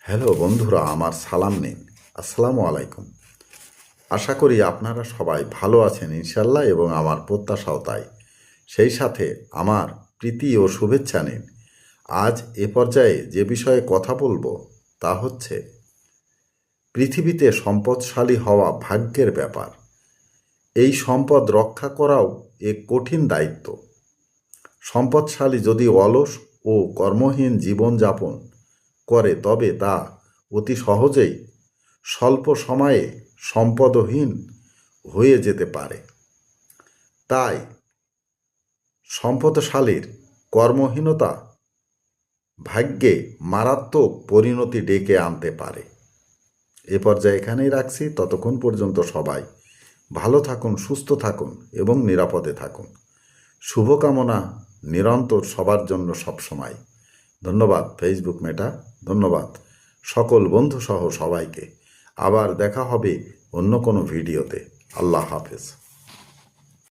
Hello বন্ধুরা, আমার সালাম নিন। আসসালামু আলাইকুম। আশা করি আপনারা সবাই ভালো আছেন ইনশাল্লাহ, এবং আমার প্রত্যাশাও তাই। সেই সাথে আমার প্রীতি ও শুভেচ্ছা নিন। আজ এ পর্যায়ে যে বিষয়ে কথা বলবো তা হচ্ছে পৃথিবীতে সম্পদশালী হওয়া ভাগ্যের ব্যাপার। এই সম্পদ রক্ষা করাও এক কঠিন দায়িত্ব। সম্পদশালী যদি অলস ও কর্মহীন জীবনযাপন করে তবে তা অতি সহজেই স্বল্প সময়ে সম্পদহীন হয়ে যেতে পারে। তাই সম্পদশালীর কর্মহীনতা ভাগ্যে মারাত্মক পরিণতি ডেকে আনতে পারে। এ পর্যায়ে এখানেই রাখছি। ততক্ষণ পর্যন্ত সবাই ভালো থাকুন, সুস্থ থাকুন এবং নিরাপদে থাকুন। শুভকামনা নিরন্তর সবার জন্য সবসময়। ধন্যবাদ ফেসবুক মেটা, ধন্যবাদ সকল বন্ধুসহ সবাইকে। আবার দেখা হবে অন্য কোনো ভিডিওতে। আল্লাহ হাফেজ।